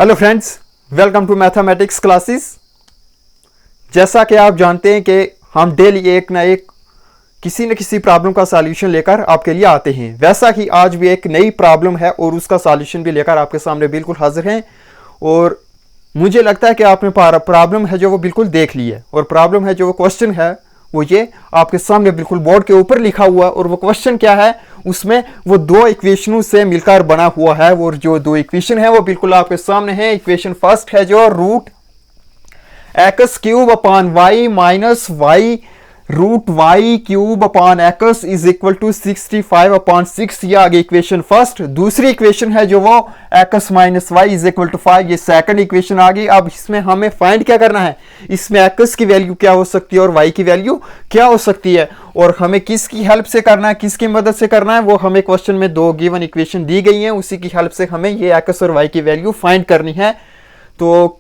Hello friends, welcome to mathematics classes. जैसा कि आप जानते हैं कि हम डेली एक ना एक किसी न किसी प्रॉब्लम का सॉल्यूशन लेकर आपके लिए आते हैं, वैसा ही आज भी एक नई प्रॉब्लम है और उसका सॉल्यूशन भी लेकर आपके सामने बिल्कुल हाजिर हैं। और मुझे लगता है कि आपने प्रॉब्लम है जो वो बिल्कुल देख ली है, और प्रॉब्लम है जो वो क्वेश्चन है वो ये आपके सामने बिल्कुल बोर्ड के ऊपर लिखा हुआ। और वो क्वेश्चन क्या है, उसमें वो दो इक्वेशनों से मिलकर बना हुआ है। और जो दो इक्वेशन है वो बिल्कुल आपके सामने है। इक्वेशन फर्स्ट है जो root x cube upon y minus y root y cube upon x is equal to 65 upon 6, ये आगे इक्वेशन फर्स्ट। दूसरी इक्वेशन है जो वो x minus y is equal to 5, ये सेकंड इक्वेशन आ गई। अब इसमें हमें फाइंड क्या करना है, इसमें एक्स की वैल्यू क्या हो सकती है और वाई की वैल्यू क्या हो सकती है, और हमें किसकी हेल्प से करना है, किसकी मदद से करना है, वो हमें क्वेश्चन में दो गिवन इक्वेशन दी गई हैं, उसी की हेल्प से हमें ये एक्स और वाई की वैल्यू फाइंड करनी है। तो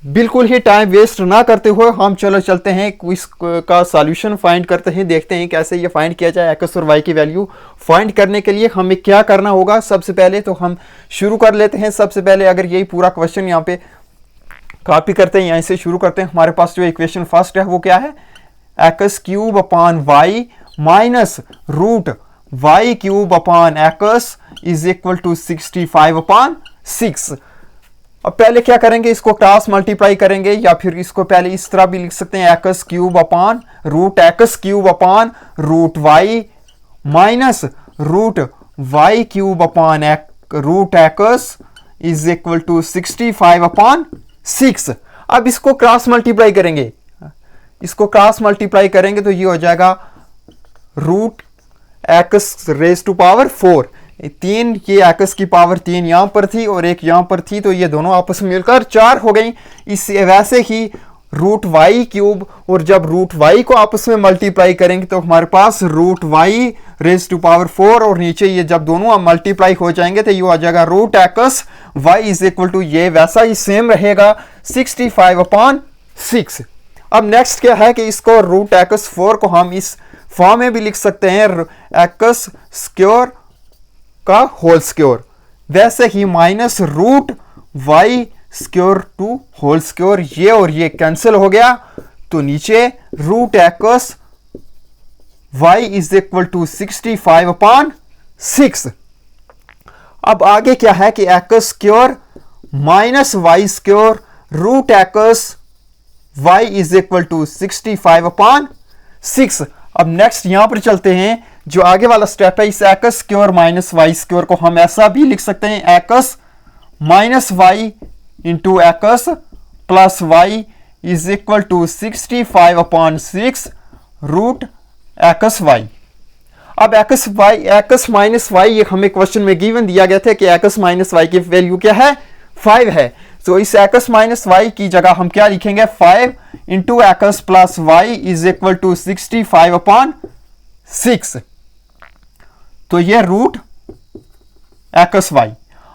बिल्कुल ही टाइम वेस्ट ना करते हुए हम चलते हैं क्विज का सॉल्यूशन फाइंड करते हैं, देखते हैं कैसे ये फाइंड किया जाए। एक्स और वाई की वैल्यू फाइंड करने के लिए हमें क्या करना होगा, सबसे पहले तो हम शुरू कर लेते हैं। सबसे पहले अगर यही पूरा क्वेश्चन यहाँ पे कॉपी करते हैं, यहीं से शुरू करते हैं। हमारे पास जो इक्वेशन फर्स्ट है वो क्या है, x cube upon y minus root y cube upon x is equal to 65 upon 6। अब पहले क्या करेंगे, इसको क्रॉस मल्टीप्लाई करेंगे, या फिर इसको पहले इस तरह भी लिख सकते हैं, x cube upon root x cube upon root y minus root y cube upon root x is equal to 65 upon 6। अब इसको क्रॉस मल्टीप्लाई करेंगे, इसको क्रॉस मल्टीप्लाई करेंगे तो ये हो जाएगा root x raise to power 4। तीन, ये एक्स की पावर 3 यहां पर थी और एक यहां पर थी, तो ये दोनों आपस में मिलकर 4 हो गई। इससे वैसे ही रूट वाई क्यूब, और जब रूट वाई को आपस में मल्टीप्लाई करेंगे तो हमारे पास root y raise to power 4, और नीचे ये जब दोनों मल्टीप्लाई हो जाएंगे तो ये आ जाएगा root x y is equal to, ये वैसा ही सेम रहेगा 65 अपॉन 6। अब नेक्स्ट क्या है कि इसको रूट एक्स 4 को हम इस फॉर्म में भी लिख सकते हैं, एक्स स्क्वायर का होल स्क्वायर, वैसे ही minus root y square to whole square, ये और ये कैंसिल हो गया, तो नीचे root x y is equal to 65 upon 6। अब आगे क्या है कि x square minus y square root x y is equal to 65 upon 6। अब नेक्स्ट यहां पर चलते हैं, जो आगे वाला स्टेप है, इस x square minus y square को हम ऐसा भी लिख सकते हैं, x minus y into x plus y is equal to 65 upon 6 root x y. अब एक्स माइनस वाई ये हमें क्वेश्चन में गिवन दिया गया था कि एक्स माइनस वाई की वैल्यू क्या है, 5 है। तो इस एक्स माइनस वाई की जगह हम क्या लिखेंगे, 5 into x plus y is equal to 65 upon 6, तो ये रूट एक्स वाई।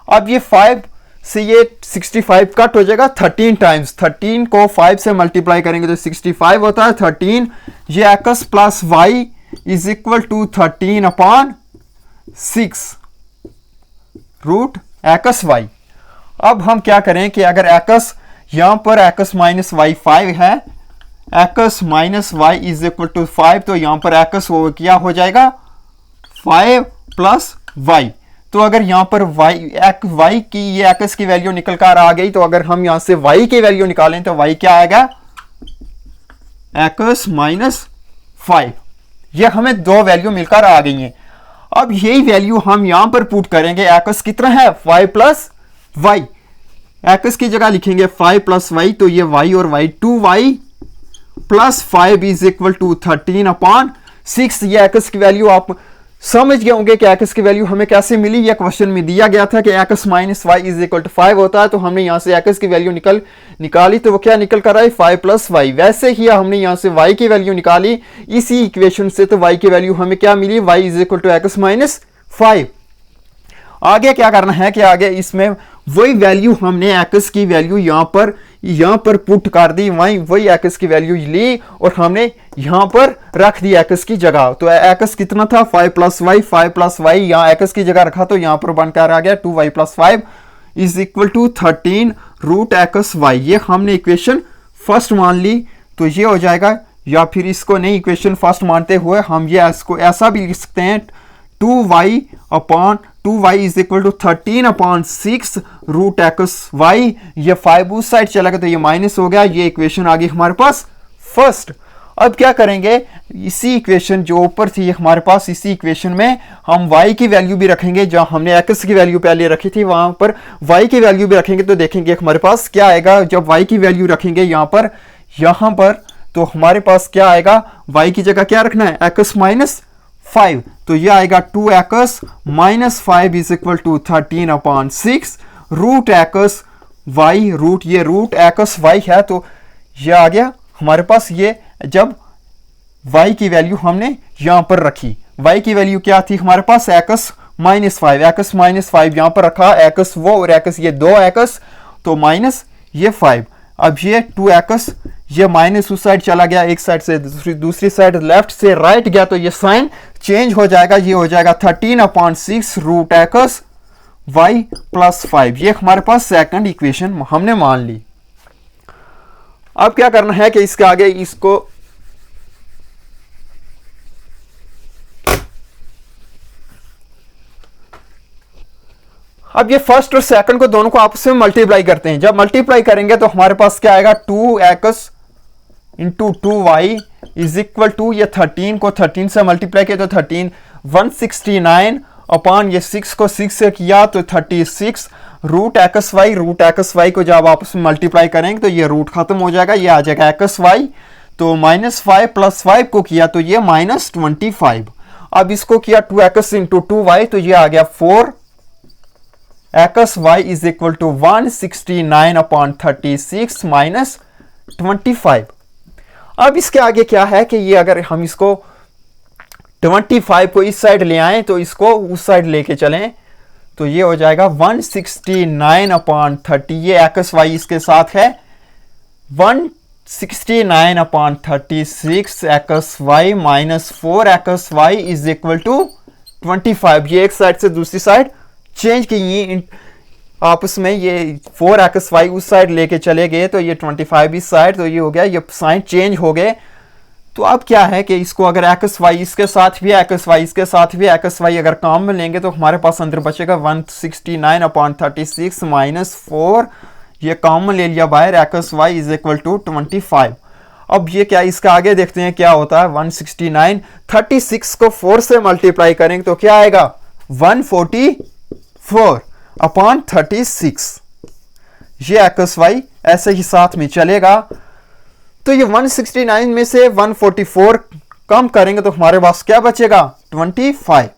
अब ये 5 से ये 65 कट हो जाएगा 13 टाइम्स, 13 को 5 से मल्टीप्लाई करेंगे तो 65 होता है 13, ये x plus y is equal to 13 upon 6 root x y. अब हम क्या करें कि अगर एक्स यहां पर एक्स माइनस वाई 5 है, x minus y is equal to 5, तो यहां पर एक्स क्या हो जाएगा 5 प्लस वाई। तो अगर यहां पर वाई की ये एक्स की वैल्यू निकल कर आ गई, तो अगर हम यहां से वाई की वैल्यू निकालें तो वाई क्या आएगा, एक्स माइनस 5। ये हमें दो वैल्यू मिलकर आ गई हैं। अब यही वैल्यू हम यहां पर पुट करेंगे, एक्स कितना है 5 प्लस वाई, एक्स की जगह लिखेंगे 5 प्लस वाई, तो ये वाई और y 2y plus 5 is equal to 13 upon 6। ये एक्स की वैल्यू आप समझ गए होंगे कि एक्स की वैल्यू हमें कैसे मिली। यह क्वेश्चन में दिया गया था कि x minus y is equal to 5 होता है, तो हमने यहां से एक्स की वैल्यू निकाली, तो वो क्या निकल कर आई 5 प्लस वाई। वैसे ही हमने यहां से वाई की वैल्यू निकाली इसी इक्वेशन से, तो वाई की वैल्यू हमें क्या मिली, y is equal to x minus 5। आगे क्या करना है कि आगे इसमें वही वैल्यू हमने एक्स की वैल्यू यहां पर पुट कर दी, वही एक्स की वैल्यू ली और हमने यहां पर रख दी एक्स की जगह। तो एक्स कितना था 5 प्लस वाई, 5 प्लस वाई यहाँ एक्स की जगह रखा तो यहां पर बनकर आ गया 2y plus 5 is equal to 13 root x y, ये हमने इक्वेशन फर्स्ट मान ली, तो ये हो जाएगा। या फिर इसको नहीं इक्वेशन फर्स्ट मानते हुए हम ये इसको ऐसा भी लिख सकते हैं 2y is equal to 13/6 root x y. ये 5 उस साइड चला गया तो ये माइनस हो गया, ये इक्वेशन आ गई हमारे पास फर्स्ट। अब क्या करेंगे, इसी इक्वेशन जो ऊपर थी हमारे पास, इसी इक्वेशन में हम y की वैल्यू भी रखेंगे, जहां हमने x की वैल्यू पहले रखी थी वहां पर y की वैल्यू भी रखेंगे, तो देखेंगे हमारे पास क्या आएगा। जब y की वैल्यू रखेंगे यहाँ पर तो हमारे पास क्या आएगा, y की जगह क्या रखना है, x माइनस 5, तो ये आएगा 2x minus 5 is equal to 13/6 root x y, ये रूट एक्स वाई है, तो ये आ गया हमारे पास। ये जब y की वैल्यू हमने यहां पर रखी, y की वैल्यू क्या थी हमारे पास, x माइनस 5 यहां पर रखा, x वो और x ये 2x, तो माइनस ये 5। अब ये 2x ये माइनस उस साइड चला गया, एक साइड से दूसरी साइड लेफ्ट से राइट गया, तो ये साइन चेंज हो जाएगा, ये हो जाएगा 13/6 रूट एक्स वाई प्लस 5। ये हमारे पास सेकंड इक्वेशन हमने मान ली। अब क्या करना है कि इसके आगे इसको अब ये फर्स्ट और सेकंड को दोनों को आपस में मल्टीप्लाई करते हैं। जब मल्टीप्लाई करेंगे तो हमारे पास क्या आएगा, 2x into 2y is equal to, ये 13 को 13 से मल्टीप्लाई किया तो 13, 169 अपॉन ये 6 को 6 से किया तो 36 रूट एक्स वाई को जब आपस में मल्टीप्लाई करेंगे तो ये रूट खत्म हो जाएगा, ये आ जाएगा एक्स वाई, तो -5 प्लस 5 को किया तो ये -25। अब इसको किया 2x इंटू 2y तो ये आ गया 4 x y is equal to 169/36 minus 25। अब इसके आगे क्या है कि ये अगर हम इसको 25 को इस साइड ले आए तो इसको उस साइड लेके चलें तो ये हो जाएगा 169/30, ये एक्स वाई इसके साथ है, 169/36 x y minus 4 x y is equal to 25। ये एक साइड से दूसरी साइड चेंज की आपस में, ये 4 एक्स वाई उस साइड लेके चले गए तो ये 25 इस साइड, तो ये हो गया, ये साइन चेंज हो गए। तो अब क्या है कि इसको अगर एक्स वाई इसके साथ भी एक्स वाई इसके साथ भी एक्स वाई अगर काम में लेंगे तो हमारे पास अंदर बचेगा 169/36 माइनस 4, ये कॉमन ले लिया बाहर, x y is equal to 25। अब ये क्या, इसका आगे देखते हैं क्या होता है। 169 36 को 4 से मल्टीप्लाई करेंगे तो क्या आएगा, 144/36, ये एक्स वाई ऐसे ही साथ में चलेगा। तो ये 169 में से 144 कम करेंगे तो हमारे पास क्या बचेगा, 25।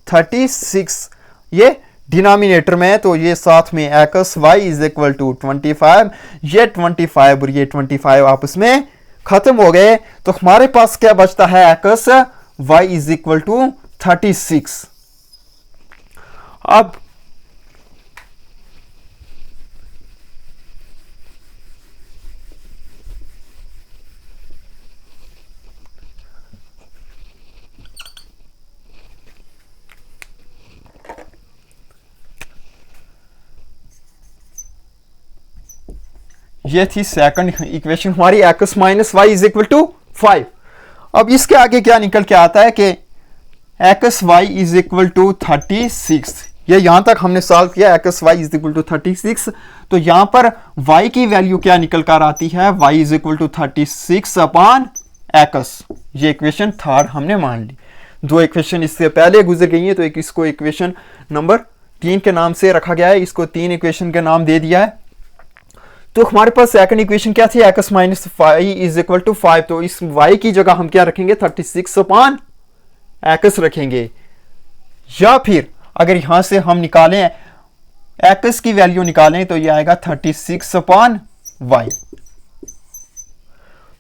36 ये डिनोमिनेटर में, तो ये साथ में x y is equal to 25, ये 25 और ये 25 आपस में खत्म हो गए, तो हमारे पास क्या बचता है, x y is equal to 36। अब ये थी सेकंड इक्वेशन हमारी, x minus y is equal to 5। अब इसके आगे क्या निकल के आता है कि x y is equal to 36, ये यहां तक हमने सॉल्व किया, x y is equal to 36। तो यहां पर y की वैल्यू क्या निकल कर आती है, y is equal to 36/x, ये इक्वेशन थर्ड हमने मान ली। दो इक्वेशन इससे पहले गुजर गई है, तो एक इसको इक्वेशन नंबर 3 के नाम से रखा गया है, इसको 3 इक्वेशन के नाम दे दिया है। तो हमारे पास सेकंड इक्वेशन क्या थी, x minus y is equal to 5, तो इस y की जगह हम क्या रखेंगे, 36/x रखेंगे। या फिर अगर यहां से हम निकालें x की वैल्यू निकालें तो ये आएगा 36/y।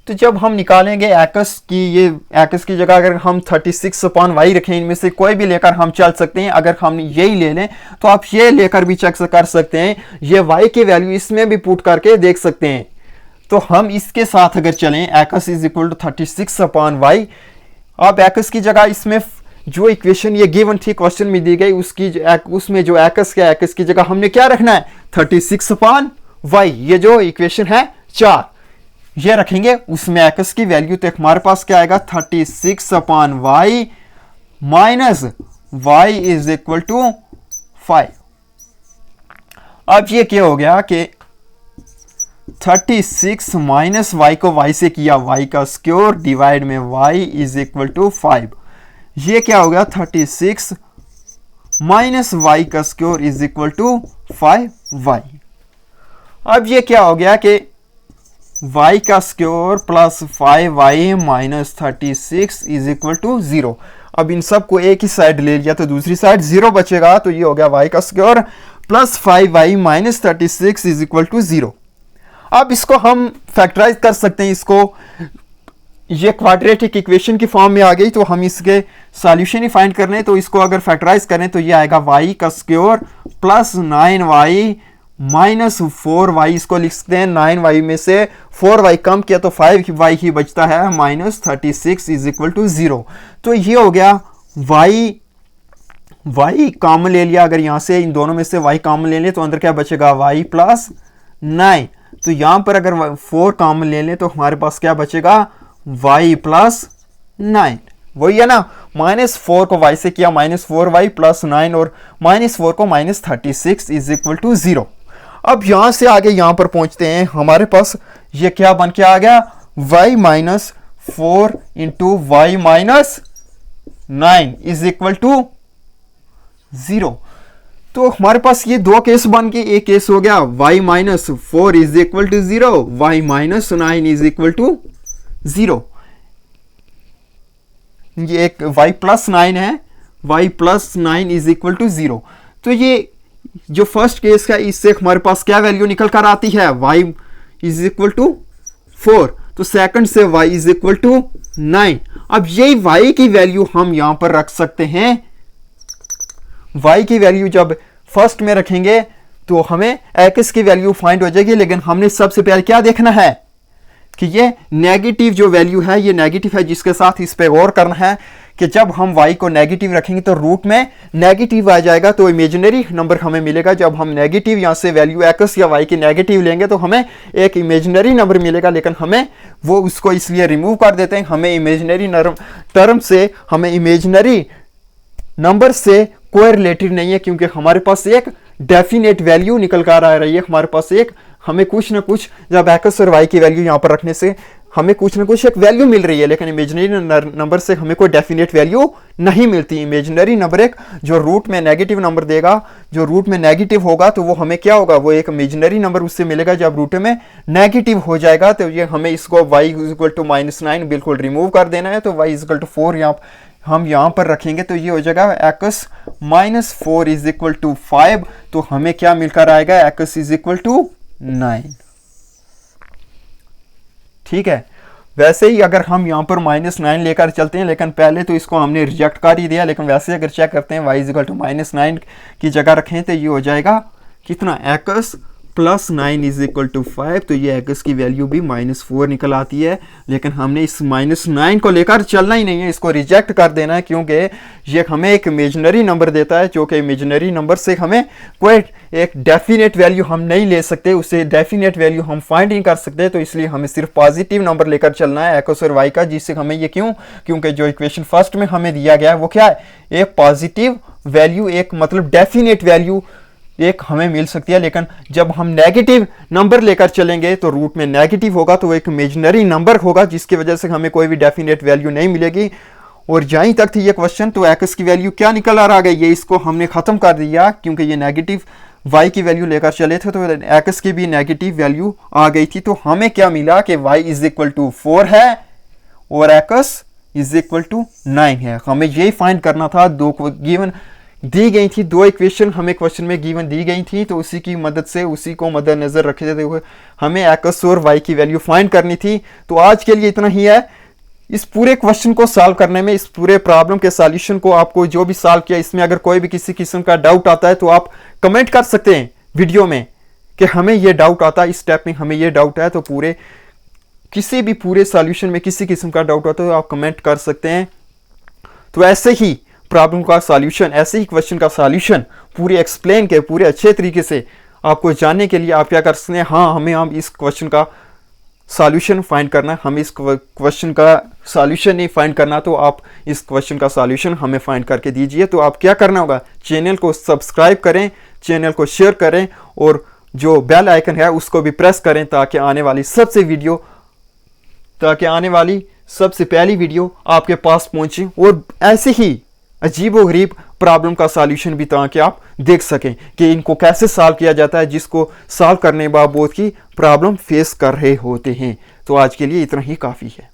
तो जब हम निकालेंगे x की, ये x की जगह अगर हम 36/y रखें, इनमें से कोई भी लेकर हम चल सकते हैं। अगर हम यही ले लें तो आप ये लेकर भी चेक कर सकते हैं, ये y की वैल्यू इसमें भी पुट करके देख सकते हैं। तो हम इसके साथ अगर चलें, x is equal to 36/y, अब x की जगह इसमें जो इक्वेशन ये गिवन थी क्वेश्चन में दी गई उसमें जो एक्स क्या एक्स की जगह हमने क्या रखना है 36 अपॉन वाई, ये जो इक्वेशन है 4 ये रखेंगे, उसमें एक्स की वैल्यू तो हमारे पास क्या आएगा 36 upon y minus y is equal to 5। अब ये क्या हो गया कि 36 माइनस वाई को वाई से किया वाई का स्क्वायर डिवाइड में वाई इज इक्वल टू 5, ये क्या हो गया 36 माइनस वाई का square is equal to 5 y. अब ये क्या हो गया कि y का square plus 5y minus 36 is equal to 0। अब इन सब को एक ही साइड ले लिया तो दूसरी साइड 0 बचेगा, तो ये हो गया y का square plus 5y minus 36 is equal to 0। अब इसको हम फैक्टराइज कर सकते हैं, इसको ये क्वाड्रेटिक इक्वेशन की फॉर्म में आ गई तो हम इसके सॉल्यूशन ही फाइंड करने, तो इसको अगर फैक्टराइज करें तो ये आएगा y का square plus 9y minus 4y, इसको लिख सकते हैं 9y में से 4y कम किया तो 5y ही बचता है माइनस 36 इज इक्वल टू 0। तो ये हो गया y कॉमन ले लिया, अगर यहां से इन दोनों में से y कॉमन ले लें तो अंदर क्या बचेगा y प्लस 9, तो यहां पर अगर 4 कॉमन ले लें तो हमारे पास क्या बचेगा y प्लस 9, वही है ना, माइनस 4 को y से किया माइनस 4y प्लस 9 और माइनस 4 को माइनस 36 इज इक्वल टू 0। अब यहां से आगे यहां पर पहुंचते हैं, हमारे पास ये क्या बन के आ गया y minus 4 into y minus 9 is equal to 0। तो हमारे पास ये दो केस बन के, एक केस हो गया y minus 4 is equal to 0, y minus 9 is equal to 0। ये एक y प्लस 9 है, y plus 9 is equal to 0। तो ये जो फर्स्ट केस है इससे हमारे पास क्या वैल्यू निकल कर आती है y इज इक्वल टू 4, तो सेकंड से y इज इक्वल टू 9। अब यही y की वैल्यू हम यहां पर रख सकते हैं, y की वैल्यू जब फर्स्ट में रखेंगे तो हमें x की वैल्यू फाइंड हो जाएगी, लेकिन हमने सबसे पहले क्या देखना है कि ये नेगेटिव जो वैल्यू है ये नेगेटिव है, जिसके साथ इस पे गौर करना है कि जब हम y को नेगेटिव रखेंगे तो रूट में नेगेटिव आ जाएगा, तो इमेजिनरी नंबर हमें मिलेगा। जब हम नेगेटिव यहाँ से वैल्यू x या y की नेगेटिव लेंगे तो हमें एक इमेजिनरी नंबर मिलेगा, लेकिन हमें वो उसको इसलिए रिमूव कर देते हैं, हमें इमेजिनरी टर्म से हमें इमेजिनरी नंबर से कोई रिलेटेड नहीं है, क्योंकि हमारे पास एक डेफिनेट वैल्यू निकल कर आ रही है, हमारे पास एक हमें कुछ ना कुछ जब एक्स और वाई की वैल्यू यहाँ पर रखने से हमें कुछ ना कुछ एक वैल्यू मिल रही है, लेकिन इमेजिनरी नंबर से हमें कोई डेफिनेट वैल्यू नहीं मिलती। इमेजिनरी नंबर एक जो रूट में नेगेटिव नंबर देगा, जो रूट में नेगेटिव होगा तो वो हमें क्या होगा, वो एक इमेजिनरी नंबर उससे मिलेगा जब रूट में नेगेटिव हो जाएगा। तो ये हमें इसको y इक्वल टू -9 बिल्कुल रिमूव कर देना है, तो y इक्वल टू 4 हम यहाँ पर रखेंगे तो ये हो जाएगा x minus 4 is equal to 5, तो हमें क्या मिलकर आएगा x इज इक्वल टू 9। ठीक है, वैसे ही अगर हम यहाँ पर -9 लेकर चलते हैं, लेकिन पहले तो इसको हमने रिजेक्ट कर ही दिया, लेकिन वैसे अगर चेक करते हैं y इज इक्वल टू -9 की जगह रखें तो ये हो जाएगा कितना x plus 9 is equal to 5, तो ये x की वैल्यू भी -4 निकल आती है, लेकिन हमने इस -9 को लेकर चलना ही नहीं है, इसको रिजेक्ट कर देना है, क्योंकि ये हमें एक इमेजिनरी नंबर देता है, जो कि इमेजिनरी नंबर से हमें कोई एक डेफिनेट वैल्यू हम नहीं ले सकते, उससे डेफिनेट वैल्यू हम फाइंड नहीं कर सकते, तो इसलिए हमें सिर्फ पॉजिटिव नंबर लेकर चलना है x और y का, जिससे हमें ये क्योंकि जो इक्वेशन फर्स्ट में हमें दिया गया है वो क्या है, एक पॉजिटिव वैल्यू, एक मतलब डेफिनेट वैल्यू एक हमें मिल सकती है। लेकिन जब हम नेगेटिव नंबर लेकर चलेंगे तो रूट में नेगेटिव होगा, तो एक इमेजिनरी नंबर होगा, जिसकी वजह से हमें कोई भी डेफिनेट वैल्यू नहीं मिलेगी। और जहीं तक थी ये क्वेश्चन, तो x की वैल्यू क्या निकल आ गई, ये इसको हमने खत्म कर दिया, क्योंकि ये नेगेटिव y की वैल्यू लेकर चले थे तो x की भी नेगेटिव वैल्यू आ गई थी। तो हमें क्या मिला कि y इज इक्वल टू 4 है और x इज इक्वल टू 9 है। हमें यही फाइंड करना था, दो गिवन दी गई थी, दो इक्वेशन हमें क्वेश्चन में गिवन दी गई थी, तो उसी की मदद से उसी को मद्देनजर रखते हुए हमें x और y की वैल्यू फाइंड करनी थी। तो आज के लिए इतना ही है। इस पूरे क्वेश्चन को सॉल्व करने में, इस पूरे प्रॉब्लम के सॉल्यूशन को आपको जो भी सॉल्व किया, इसमें अगर कोई भी किसी किस्म का डाउट आता है तो आप कमेंट कर सकते हैं वीडियो में कि हमें ये डाउट आता है, इस स्टेप में हमें ये डाउट है, तो किसी भी पूरे सॉल्यूशन में किसी किस्म का डाउट आता है तो आप कमेंट कर सकते हैं। तो ऐसे ही प्रॉब्लम का सॉल्यूशन, ऐसे ही क्वेश्चन का सॉल्यूशन पूरे एक्सप्लेन के पूरे अच्छे तरीके से आपको जानने के लिए आप क्या कर सकते हैं, हाँ हमें हम इस क्वेश्चन का सॉल्यूशन फाइंड करना है, हमें इस क्वेश्चन का सॉल्यूशन नहीं फाइंड करना, तो आप इस क्वेश्चन का सॉल्यूशन हमें फाइंड करके दीजिए। तो आप क्या करना होगा, चैनल को सब्सक्राइब करें, चैनल को शेयर करें और जो बेल आइकन है उसको भी प्रेस करें ताकि आने वाली सबसे पहली वीडियो आपके पास पहुंचे और ऐसे ही अजीबोगरीब प्रॉब्लम का सॉल्यूशन भी ताकि आप देख सकें कि इनको कैसे सॉल्व किया जाता है, जिसको सॉल्व करने बाबत की प्रॉब्लम फेस कर रहे होते हैं। तो आज के लिए इतना ही काफ़ी है।